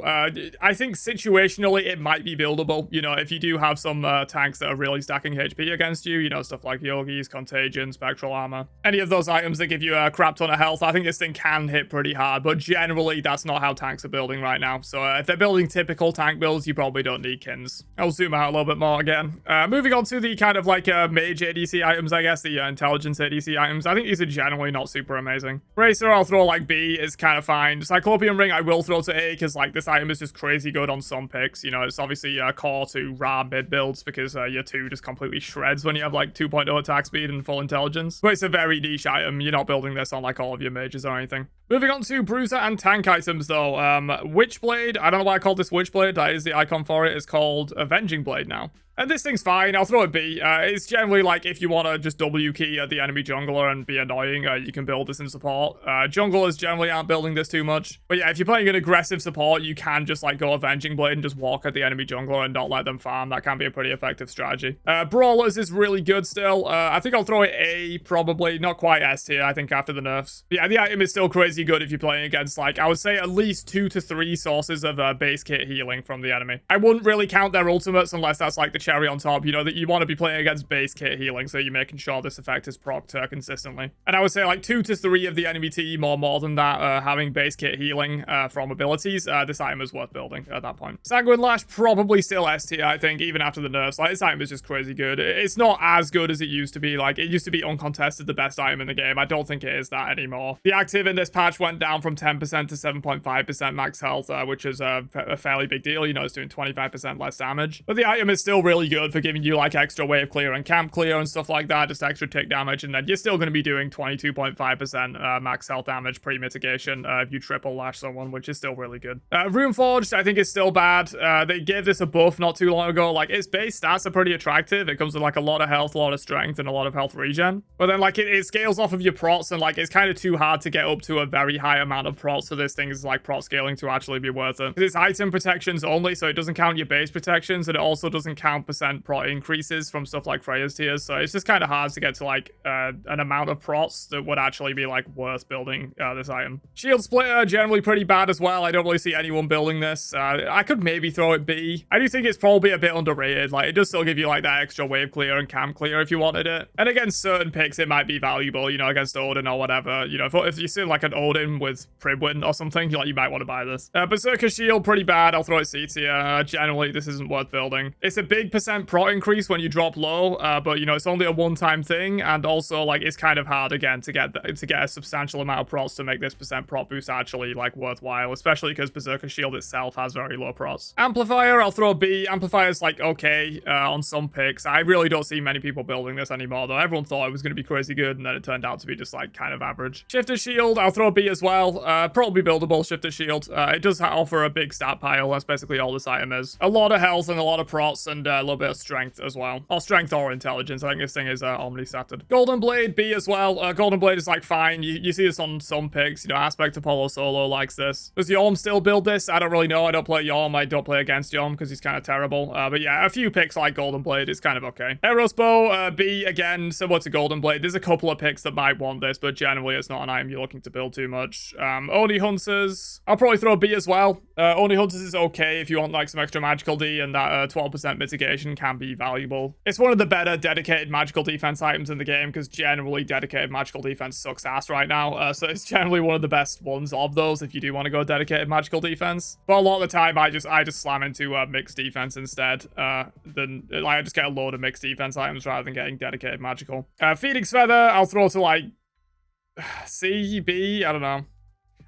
I think situationally it might be buildable. You know, if you do have some tanks that are really stacking HP against you, you know, stuff like Yogis, Contagion, Spectral Armor, any of those items that give you a crap ton of health, I think this thing can hit pretty hard, but generally that's not how tanks are building right now. So if they're building typical tank builds, you probably don't need Kins. I'll zoom out a little bit more again. Moving on to the kind of like Mage ADC items, I guess, the intelligence ADC items. I think these are generally not super amazing. Bracer, I'll throw like B, is kind of fine. Cyclopean Ring, I will throw to A, because like this item is just crazy good on some picks. You know, it's obviously core to raw mid builds, because your 2 just completely shreds when you have like 2.0 attack speed and full intelligence. But it's a very niche item. You're not building this on like all of your mages or anything. Moving on to Bruiser and tank items though. Witchblade, I don't know why I called this Witchblade. That is the icon for it. It's called Avenging Blade now. And this thing's fine. I'll throw it B. It's generally like if you want to just W key at the enemy jungler and be annoying, you can build this in support. Junglers generally aren't building this too much. But yeah, if you're playing an aggressive support, you can just like go Avenging Blade and just walk at the enemy jungler and not let them farm. That can be a pretty effective strategy. Brawlers is really good still. I think I'll throw it A, probably. Not quite S tier, I think, after the nerfs. But yeah, the item is still crazy good if you're playing against, like, I would say at least 2 to 3 sources of base kit healing from the enemy. I wouldn't really count their ultimates unless that's like the cherry on top, you know, that you want to be playing against base kit healing, so you're making sure this effect is procced consistently. And I would say like 2 to 3 of the enemy team or more than that having base kit healing from abilities, this item is worth building at that point. Sanguine Lash, probably still S tier, I think, even after the nerfs. Like, this item is just crazy good. It's not as good as it used to be. Like, it used to be uncontested the best item in the game. I don't think it is that anymore. The active in this patch went down from 10% to 7.5% max health, which is a fairly big deal. You know, it's doing 25% less damage. But the item is still really good for giving you like extra wave clear and camp clear and stuff like that, just extra tick damage, and then you're still going to be doing 22.5% max health damage pre-mitigation if you triple lash someone, which is still really good. Runeforged, I think, is still bad. They gave this a buff not too long ago. Like, its base stats are pretty attractive. It comes with like a lot of health, a lot of strength, and a lot of health regen. But then like it scales off of your prots, and like it's kind of too hard to get up to a very high amount of prots for this thing is like prot scaling to actually be worth it. It's item protections only, so it doesn't count your base protections, and it also doesn't count percent prot increases from stuff like Freya's tiers, so it's just kind of hard to get to like an amount of prots that would actually be like worth building this item. Shield Splitter, generally pretty bad as well. I don't really see anyone building this. I could maybe throw it B. I do think it's probably a bit underrated. Like, it does still give you like that extra wave clear and camp clear if you wanted it. And against certain picks, it might be valuable, you know, against Odin or whatever. You know, if you see like an Odin with Pribwin or something, you might want to buy this. Berserker Shield, pretty bad. I'll throw it C tier. Generally, this isn't worth building. It's a big percent prot increase when you drop low, but you know, it's only a one-time thing, and also like it's kind of hard again to get a substantial amount of prots to make this percent prot boost actually like worthwhile, especially because Berserker Shield itself has very low prots. Amplifier, I'll throw B. Amplifier's like okay on some picks. I really don't see many people building this anymore though. Everyone thought it was going to be crazy good, and then it turned out to be just like kind of average. Shifter Shield, I'll throw B as well. Probably buildable. Shifter Shield. It does offer a big stat pile. That's basically all this item is. A lot of health and a lot of prots, and a little bit of strength as well. Or strength or intelligence. I think this thing is omni-statted. Golden Blade, B as well. Golden Blade is like fine. You see this on some picks. You know, Aspect Apollo solo likes this. Does Yom still build this? I don't really know. I don't play Yom. I don't play against Yom because he's kind of terrible. But yeah, a few picks like Golden Blade is kind of okay. Eros Bow, B, again, similar to Golden Blade. There's a couple of picks that might want this, but generally it's not an item you're looking to build too much. Oni Hunters, I'll probably throw B as well. Oni Hunters is okay if you want like some extra magical D, and that 12% mitigation can be valuable. It's one of the better dedicated magical defense items in the game, because generally dedicated magical defense sucks ass right now. So it's generally one of the best ones of those if you do want to go dedicated magical defense. But a lot of the time I just slam into mixed defense instead. Then like, I just get a load of mixed defense items rather than getting dedicated magical. Phoenix Feather, I'll throw to like C, B, I don't know.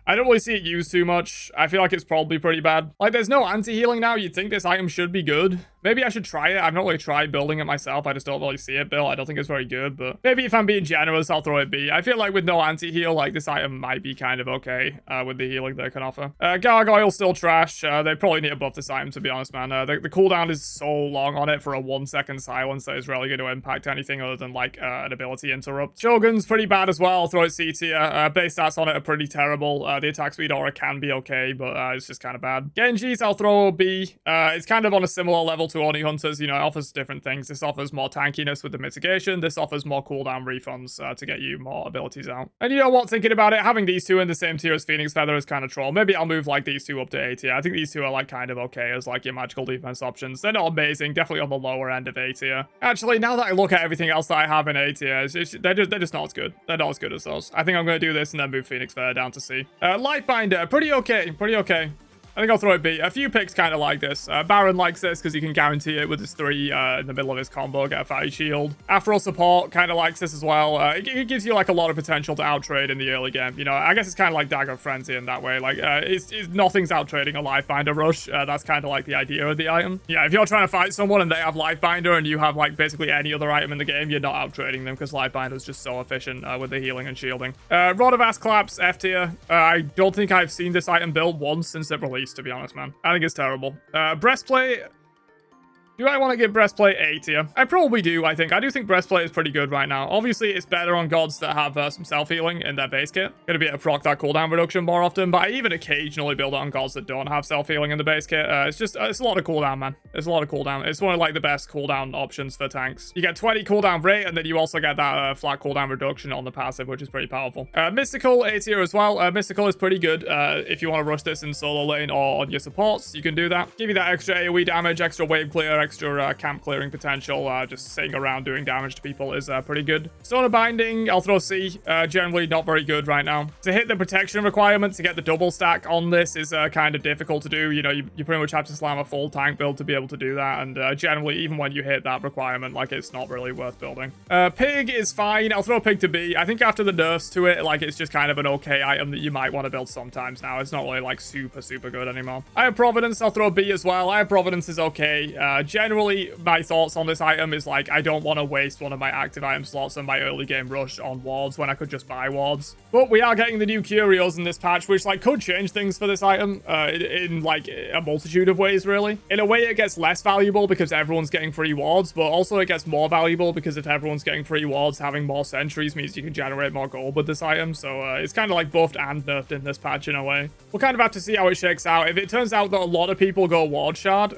I don't really see it used too much. I feel like it's probably pretty bad. Like, there's no anti-healing now. You'd think this item should be good. Maybe I should try it. I've not really tried building it myself. I just don't really see it built. I don't think it's very good, but maybe if I'm being generous, I'll throw it B. I feel like with no anti-heal, like this item might be kind of okay with the healing they can offer. Gargoyle's still trash. They probably need to buff this item, to be honest, man. The cooldown is so long on it for a 1-second silence that is really going to impact anything other than like an ability interrupt. Shogun's pretty bad as well. I'll throw it C tier. Base stats on it are pretty terrible. The attack speed aura can be okay, but it's just kind of bad. Genji's I'll throw B. It's kind of on a similar level to Oni Hunters. You know, it offers different things. This offers more tankiness with the mitigation. This offers more cooldown refunds to get you more abilities out. And you know what? Thinking about it, having these two in the same tier as Phoenix Feather is kind of troll. Maybe I'll move like these two up to A tier. I think these two are like kind of okay as like your magical defense options. They're not amazing. Definitely on the lower end of A tier. Actually, now that I look at everything else that I have in A tier, they're just not as good. They're not as good as those. I think I'm going to do this and then move Phoenix Feather down to C. Lifebinder, pretty okay. Pretty okay. I think I'll throw it B. A few picks kind of like this. Baron likes this because you can guarantee it with his 3 in the middle of his combo, get a fatty shield. Afro support kind of likes this as well. It gives you like a lot of potential to outtrade in the early game. You know, I guess it's kind of like Dagger Frenzy in that way. Like, nothing's outtrading a Lifebinder rush. That's kind of like the idea of the item. Yeah, if you're trying to fight someone and they have Lifebinder and you have like basically any other item in the game, you're not outtrading them because Lifebinder is just so efficient with the healing and shielding. Rod of Asclepius, F tier. I don't think I've seen this item built once since it released, to be honest, man. I think it's terrible. Breastplate. Do I want to give Breastplate A tier? I probably do, I think. I do think Breastplate is pretty good right now. Obviously, it's better on gods that have some self-healing in their base kit. Gonna be able to proc that cooldown reduction more often, but I even occasionally build it on gods that don't have self-healing in the base kit. It's a lot of cooldown, man. It's a lot of cooldown. It's one of like the best cooldown options for tanks. You get 20 cooldown rate, and then you also get that flat cooldown reduction on the passive, which is pretty powerful. Mystical A tier as well. Mystical is pretty good if you want to rush this in solo lane or on your supports. You can do that. Give you that extra AoE damage, extra wave clear, extra camp clearing potential. Just sitting around doing damage to people is pretty good. Stone of Binding, I'll throw C. Generally not very good right now. To hit the protection requirement to get the double stack on this is kind of difficult to do. You know, you pretty much have to slam a full tank build to be able to do that, and generally, even when you hit that requirement, like, it's not really worth building. Pig is fine. I'll throw Pig to B. I think after the nerfs to it, like, it's just kind of an okay item that you might want to build sometimes now. It's not really, like, super good anymore. I have Providence. I'll throw B as well. I have Providence is okay. Generally, my thoughts on this item is, like, I don't want to waste one of my active item slots on my early game rush on wards when I could just buy wards. But we are getting the new Curios in this patch, which, like, could change things for this item in like, a multitude of ways, really. In a way, it gets less valuable because everyone's getting free wards, but also it gets more valuable because if everyone's getting free wards, having more sentries means you can generate more gold with this item. So it's kind of like buffed and nerfed in this patch in a way. We'll kind of have to see how it shakes out. If it turns out that a lot of people go ward shard,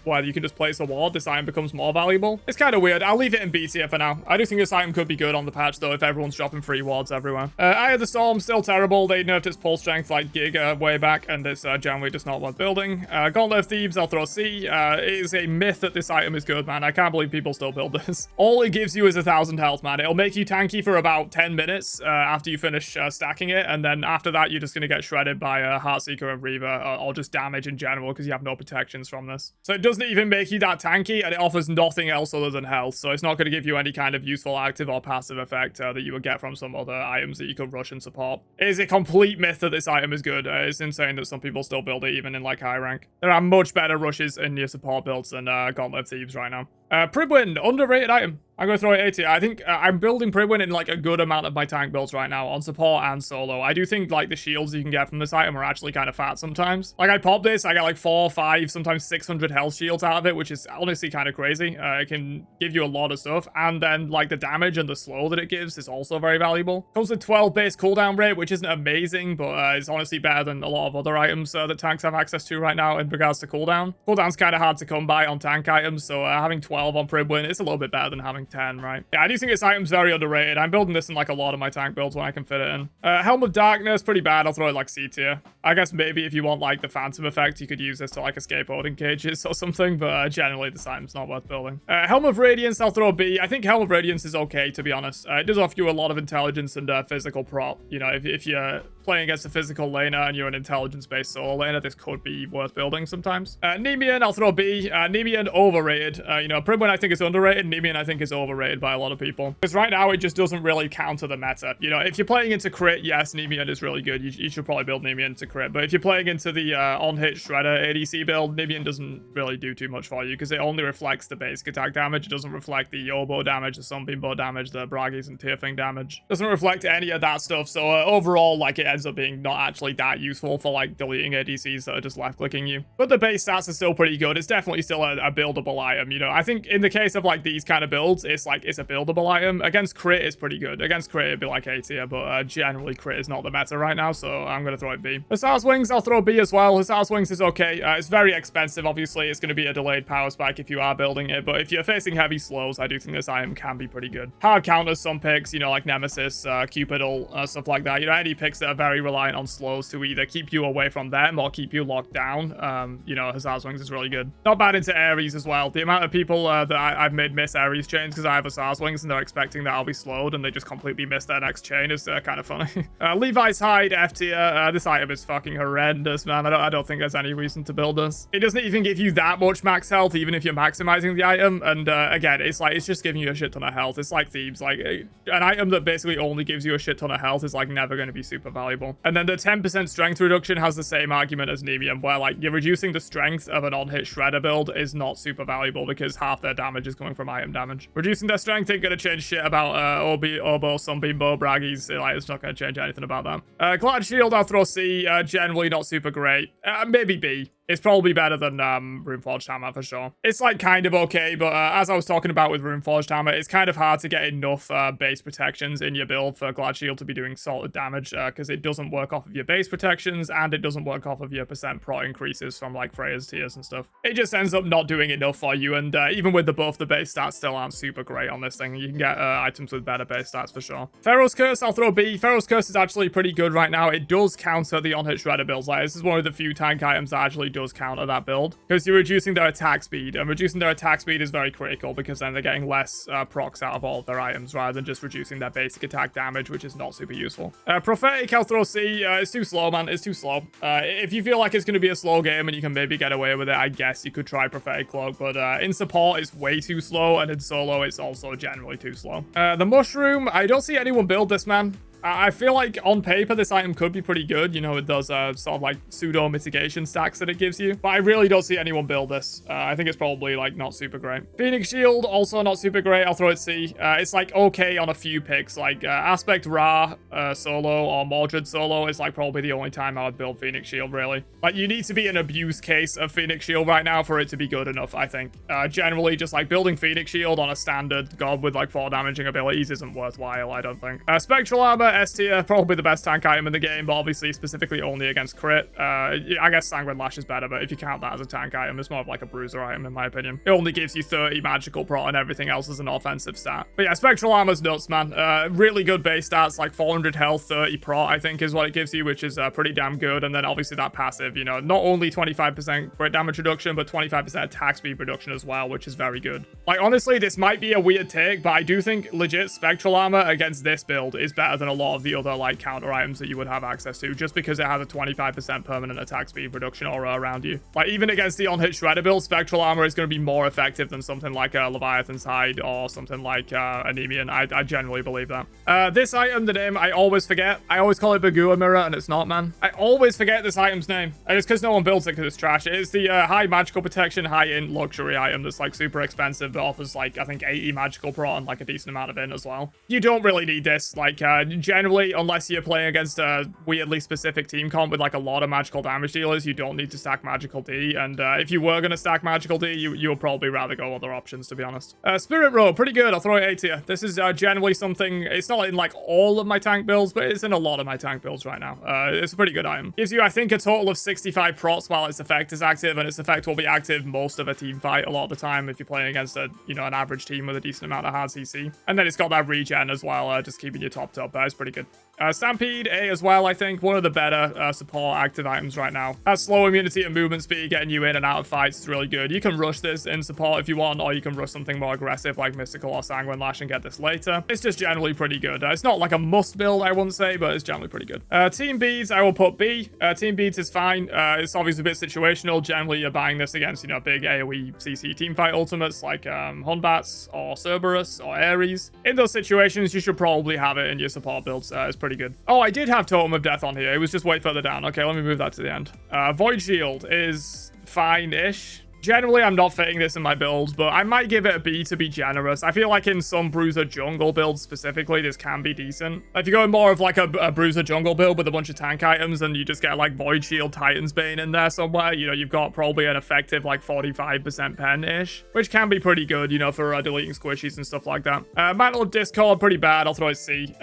well, you can just place a ward, this item becomes more valuable. It's kind of weird. I'll leave it in B tier for now. I do think this item could be good on the patch, though, if everyone's dropping free wards everywhere. Eye of the Storm, still terrible. They nerfed its pull strength like Giga way back, and it's generally just not worth building. Gauntlet of Thebes, I'll throw C. It is a myth that this item is good, man. I can't believe people still build this. All it gives you is 1,000 health, man. It'll make you tanky for about 10 minutes after you finish stacking it, and then after that, you're just going to get shredded by Heartseeker and Reaver, or just damage in general, because you have no protections from this. So it doesn't even make you that tanky, and it offers nothing else other than health, so it's not going to give you any kind of useful active or passive effect that you would get from some other items that you could rush and support. It is a complete myth that this item is good. It's insane that some people still build it even in like high rank. There are much better rushes in your support builds than Gauntlet of Thebes right now. Pribwin, underrated item. I'm going to throw it A tier. I think I'm building Pribwin in like a good amount of my tank builds right now on support and solo. I do think like the shields you can get from this item are actually kind of fat sometimes. Like I pop this, I get like 4, 5, sometimes 600 health shields out of it, which is honestly kind of crazy. It can give you a lot of stuff. And then like the damage and the slow that it gives is also very valuable. Comes with 12 base cooldown rate, which isn't amazing, but it's honestly better than a lot of other items that tanks have access to right now in regards to cooldown. Cooldown's kind of hard to come by on tank items, so having 12 on Pribwin, it's a little bit better than having 10, right? Yeah, I do think this item's very underrated. I'm building this in like a lot of my tank builds when I can fit it in. Helm of Darkness, pretty bad. I'll throw it like C tier. I guess maybe if you want like the Phantom effect, you could use this to like escape Odin cages or something, but generally this item's not worth building. Helm of Radiance, I'll throw B. I think Helm of Radiance is okay, to be honest. It does offer you a lot of intelligence and physical prop. You know, if you're playing against a physical laner and you're an intelligence-based solo laner, this could be worth building sometimes. Nemean, I'll throw B. Nemean, overrated. You know, Primwin I think is underrated. Nemean I think is overrated by a lot of people. Because right now, it just doesn't really counter the meta. You know, if you're playing into crit, yes, Nemean is really good. You should probably build Nemean into crit. But if you're playing into the on-hit Shredder ADC build, Nemean doesn't really do too much for you because it only reflects the basic attack damage. It doesn't reflect the Yobo damage, the Sunbeam Bow damage, the Braggies and Tearfing damage. It doesn't reflect any of that stuff. So overall, like, it ends up being not actually that useful for, like, deleting ADCs that are just left-clicking you. But the base stats are still pretty good. It's definitely still a buildable item, you know. I think in the case of, like, these kind of builds, it's a buildable item. Against crit, it's pretty good. Against crit, it'd be like A tier, but generally crit is not the meta right now, so I'm going to throw it B. Hussar's Wings, I'll throw B as well. Hussar's Wings is okay. It's very expensive, obviously. It's going to be a delayed power spike if you are building it, but if you're facing heavy slows, I do think this item can be pretty good. Hard counters some picks, you know, like Nemesis, Cupidal, stuff like that. You know, any picks that are very reliant on slows to either keep you away from them or keep you locked down. You know, Hussar's Wings is really good. Not bad into Ares as well. The amount of people that I've made miss Ares chains because I have Hussar's Wings and they're expecting that I'll be slowed and they just completely miss their next chain is kind of funny. Levi's Hide, F tier. This item is fucking horrendous, man. I don't think there's any reason to build this. It doesn't even give you that much max health, even if you're maximizing the item. And again, it's just giving you a shit ton of health. It's like Thebes. Like, an item that basically only gives you a shit ton of health is, like, never going to be super valuable. And then the 10% strength reduction has the same argument as Nemean, where, like, you're reducing the strength of an on-hit Shredder build is not super valuable because half their damage is coming from item damage. Reducing their strength ain't going to change shit about Obo, Sunbeam Bow, Braggies. Like, it's not going to change anything about that. Glad Shield, I'll throw C. Generally not super great. Maybe B. It's probably better than Runeforged Hammer for sure. It's like kind of okay, but as I was talking about with Runeforged Hammer, it's kind of hard to get enough base protections in your build for Glad Shield to be doing solid damage because it doesn't work off of your base protections and it doesn't work off of your percent prot increases from like Freya's tiers and stuff. It just ends up not doing enough for you, and even with the buff, the base stats still aren't super great on this thing. You can get items with better base stats for sure. Pharaoh's Curse, I'll throw B. Pharaoh's Curse is actually pretty good right now. It does counter the on-hit Shredder builds. Like, this is one of the few tank items that actually does counter that build because you're reducing their attack speed, and reducing their attack speed is very critical because then they're getting less procs out of all of their items rather than just reducing their basic attack damage, which is not super useful. Prophetic, I'll throw C. It's too slow, man. It's too slow. If you feel like it's going to be a slow game and you can maybe get away with it, I guess you could try Prophetic Cloak, but in support it's way too slow, and in solo it's also generally too slow. The Mushroom, I don't see anyone build this, man. I feel like on paper this item could be pretty good. You know, it does sort of like pseudo mitigation stacks that it gives you, but I really don't see anyone build this. I think it's probably like not super great. Phoenix Shield, also not super great. I'll throw it C. It's like okay on a few picks, like Aspect Ra solo or Mordred solo is like probably the only time I would build Phoenix Shield really. Like, you need to be an abuse case of Phoenix Shield right now for it to be good enough, I think. Generally just like building Phoenix Shield on a standard god with like 4 damaging abilities isn't worthwhile, I don't think. Spectral Armor, S tier, probably the best tank item in the game, but obviously specifically only against crit. I guess Sanguine Lash is better, but if you count that as a tank item, it's more of like a bruiser item in my opinion. It only gives you 30 magical prot and everything else is an offensive stat. But yeah, Spectral Armor's nuts, man. Really good base stats, like 400 health, 30 prot, I think is what it gives you, which is pretty damn good. And then obviously that passive, you know, not only 25% crit damage reduction, but 25% attack speed reduction as well, which is very good. Like, honestly, this might be a weird take, but I do think legit Spectral Armor against this build is better than a lot of the other like counter items that you would have access to, just because it has a 25% permanent attack speed reduction aura around you. Like, even against the on-hit Shredder build, Spectral Armor is going to be more effective than something like a Leviathan's Hide or something like Nemean. I generally believe that. This item, the name I always forget. I always call it Bagua Mirror, and it's not, man. I always forget this item's name, and it's because no one builds it because it's trash. It's the high magical protection, high int luxury item that's like super expensive, but offers like I think 80 magical prot and like a decent amount of int as well. You don't really need this, like generally, unless you're playing against a weirdly specific team comp with like a lot of magical damage dealers, you don't need to stack magical D, and if you were going to stack magical D, you would probably rather go other options, to be honest. Spirit Row, pretty good. I'll throw it A tier. This is generally something, it's not in like all of my tank builds, but it's in a lot of my tank builds right now. It's a pretty good item. Gives you, I think, a total of 65 prots while its effect is active, and its effect will be active most of a team fight a lot of the time if you're playing against a, you know, an average team with a decent amount of hard CC. And then it's got that regen as well, just keeping you topped up. It's pretty good. Stampede A as well, I think. One of the better support active items right now. Has slow immunity and movement speed, getting you in and out of fights is really good. You can rush this in support if you want, or you can rush something more aggressive like Mystical or Sanguine Lash and get this later. It's just generally pretty good. It's not like a must build, I wouldn't say, but it's generally pretty good. Team Beads, I will put B. Team Beads is fine. It's obviously a bit situational. Generally, you're buying this against, you know, big AoE CC teamfight ultimates like Hunbats or Cerberus or Ares. In those situations, you should probably have it in your support builds. It's pretty good. Oh, I did have Totem of Death on here. It was just way further down. Okay, let me move that to the end. Void Shield is fine-ish. Generally, I'm not fitting this in my builds, but I might give it a B to be generous. I feel like in some Bruiser jungle builds specifically, this can be decent. If you're going more of like a Bruiser jungle build with a bunch of tank items and you just get like Void Shield, Titan's Bane in there somewhere, you know, you've got probably an effective like 45% pen-ish, which can be pretty good, you know, for deleting squishies and stuff like that. Mantle of Discord, pretty bad. I'll throw it C.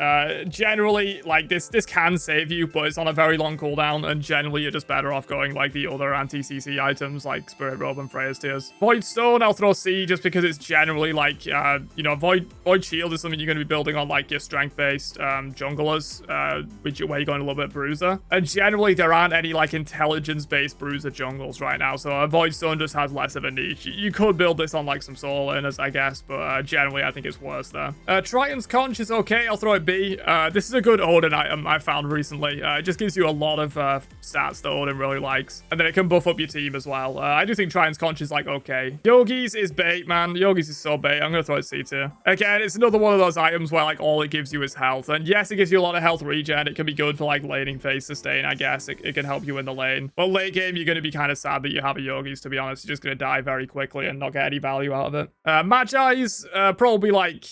Generally, like this can save you, but it's on a very long cooldown, and generally you're just better off going like the other anti-CC items like Spirit Robe and Freya's Tears. Void Stone, I'll throw C just because it's generally like, you know, Void Shield is something you're going to be building on like your strength-based junglers, where you're going a little bit Bruiser. And generally there aren't any like intelligence-based Bruiser jungles right now, so Void Stone just has less of a niche. You could build this on like some soul inners, I guess, but generally I think it's worse there. Triton's Conch is okay, I'll throw it B. This is a good Odin item I found recently. It just gives you a lot of stats that Odin really likes, and then it can buff up your team as well. I do think Triton's Conch is like okay. Yogis is bait, man. Yogis is so bait. I'm gonna throw it C tier. Again, it's another one of those items where like all it gives you is health, and yes, it gives you a lot of health regen. It can be good for like laning phase sustain, I guess. It can help you in the lane, but late game you're gonna be kind of sad that you have a Yogis, to be honest. You're just gonna die very quickly and not get any value out of it. Magi's probably like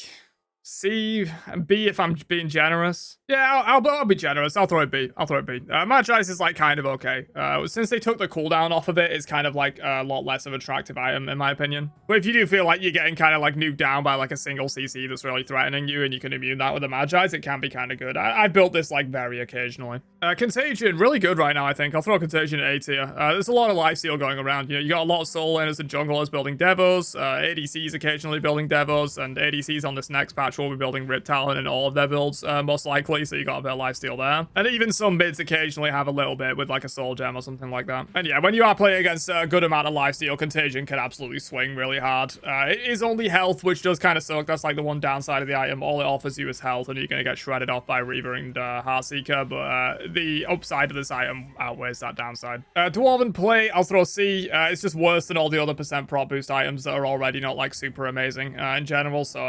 C and B if I'm being generous. Yeah, I'll be generous. I'll throw it B. I'll throw it B. Mage Ice is like kind of okay. Since they took the cooldown off of it, it's kind of like a lot less of an attractive item in my opinion. But if you do feel like you're getting kind of like nuked down by like a single CC that's really threatening you and you can immune that with a Mage Ice, it can be kind of good. I built this like very occasionally. Contagion, really good right now, I think. I'll throw Contagion at A tier. There's a lot of lifesteal going around. You know, you got a lot of soul inners and junglers building Devos, ADCs occasionally building Devos, and ADCs on this next patch will be building Rip Talon in all of their builds, most likely, so you got a bit of lifesteal there. And even some mids occasionally have a little bit with like a soul gem or something like that. And yeah, when you are playing against a good amount of lifesteal, Contagion can absolutely swing really hard. It is only health, which does kind of suck. That's like the one downside of the item. All it offers you is health, and you're going to get shredded off by Reaver and Heartseeker, but the upside of this item outweighs that downside. Dwarven Play, I'll throw C. It's just worse than all the other percent prop boost items that are already not like super amazing in general, so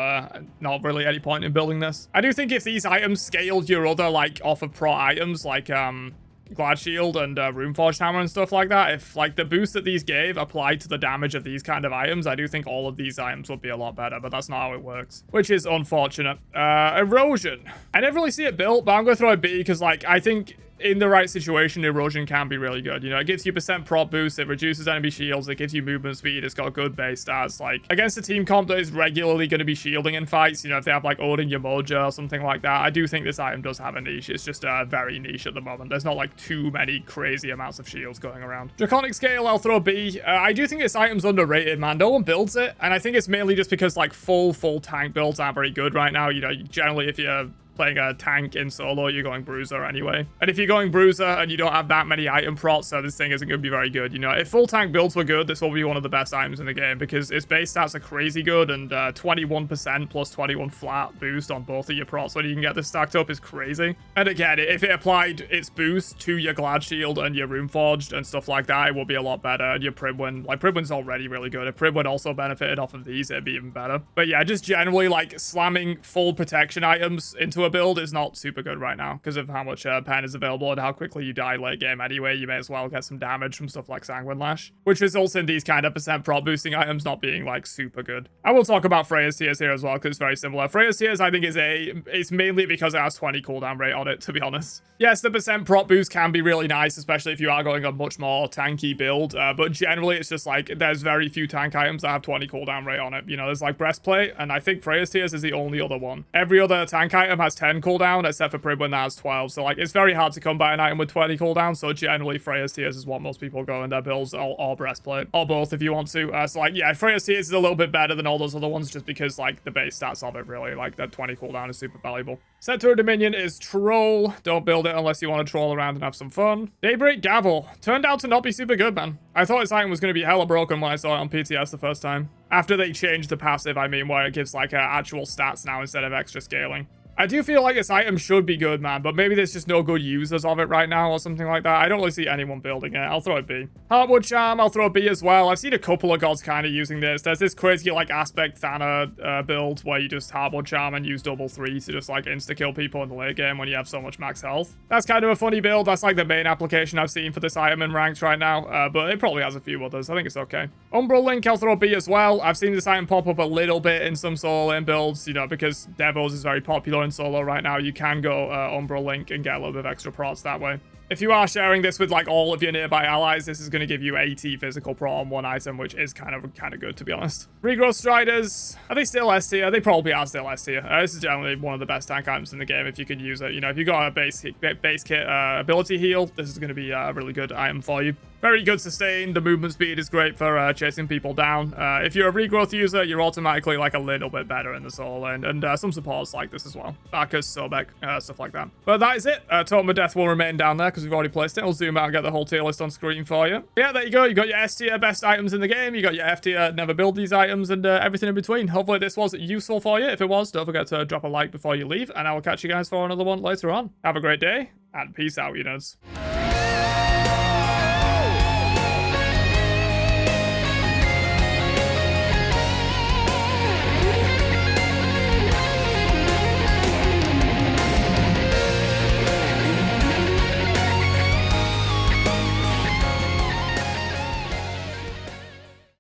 not really any point in building this. I do think if these items scaled your other like off of pro items like Glad Shield and Runeforged Hammer and stuff like that, if like the boost that these gave applied to the damage of these kind of items, I do think all of these items would be a lot better, but that's not how it works, which is unfortunate. Erosion, I never really see it built, but I'm gonna throw a B because like I think in the right situation, Erosion can be really good. You know, it gives you percent prop boost, it reduces enemy shields, it gives you movement speed, it's got good base stats. Like, against a team comp that is regularly going to be shielding in fights, you know, if they have like Odin Yamoja or something like that, I do think this item does have a niche. It's just very niche at the moment. There's not like too many crazy amounts of shields going around. Draconic Scale, I'll throw B. I do think this item's underrated, man. No one builds it, and I think it's mainly just because like full tank builds aren't very good right now. You know, generally if you're playing a tank in solo, you're going Bruiser anyway. And if you're going Bruiser and you don't have that many item procs, so this thing isn't going to be very good. You know, if full tank builds were good, this will be one of the best items in the game because its base stats are crazy good, and 21% plus 21 flat boost on both of your procs when you can get this stacked up is crazy. And again, if it applied its boost to your Glad Shield and your Runeforged and stuff like that, it will be a lot better. And your Pridwin, like Pridwin's already really good. If Pridwin also benefited off of these, it'd be even better. But yeah, just generally like slamming full protection items into a build is not super good right now because of how much pen is available and how quickly you die late game anyway. You may as well get some damage from stuff like Sanguine Lash, which results in these kind of percent prop boosting items not being like super good. I will talk about Freya's Tears here as well because it's very similar. Freya's Tears I think is it's mainly because it has 20 cooldown rate on it, to be honest. Yes, the percent prop boost can be really nice, especially if you are going a much more tanky build, but generally it's just like there's very few tank items that have 20 cooldown rate on it. You know, there's like Breastplate, and I think Freya's Tears is the only other one. Every other tank item has has 10 cooldown, except for Pribwin that has 12. So like it's very hard to combat an item with 20 cooldown. So generally Freya's Tears is what most people go in their builds, or Breastplate, or both if you want to. So like yeah, Freya's Tears is a little bit better than all those other ones just because like the base stats of it really, like that 20 cooldown is super valuable. Set to a Dominion is Troll. Don't build it unless you want to troll around and have some fun. Daybreak Gavel. Turned out to not be super good, man. I thought this item was going to be hella broken when I saw it on PTS the first time. After they changed the passive, I mean, where it gives like actual stats now instead of extra scaling. I do feel like this item should be good, man, but maybe there's just no good users of it right now or something like that. I don't really see anyone building it. I'll throw a B. Heartwood Charm, I'll throw a B as well. I've seen a couple of gods kind of using this. There's this crazy, like, Aspect Thana build where you just Heartwood Charm and use double 3 to just, like, insta-kill people in the late game when you have so much max health. That's kind of a funny build. That's, like, the main application I've seen for this item in ranked right now, but it probably has a few others. I think it's okay. Umbral Link, I'll throw a B as well. I've seen this item pop up a little bit in some solo lane builds, you know, because Devos is very popular in solo right now. You can go Umbral Link and get a little bit of extra prots that way. If you are sharing this with like all of your nearby allies, this is going to give you 80 physical pro on one item, which is kind of good to be honest. Regrowth Striders, are they still S tier? They probably are still S tier. This is generally one of the best tank items in the game if you could use it. You know, if you got a base kit ability heal, this is going to be a really good item for you. Very good sustain. The movement speed is great for chasing people down. If you're a regrowth user, you're automatically like a little bit better in the solo lane, and some supports like this as well. Bacchus, Sobek, stuff like that. But that is it. Totem of Death will remain down there because we've already placed it. I'll zoom out and get the whole tier list on screen for you. Yeah, there you go. You got your S tier best items in the game. You got your F tier never build these items, and everything in between. Hopefully this was useful for you. If it was, don't forget to drop a like before you leave, and I will catch you guys for another one later on. Have a great day, and peace out, you nerds.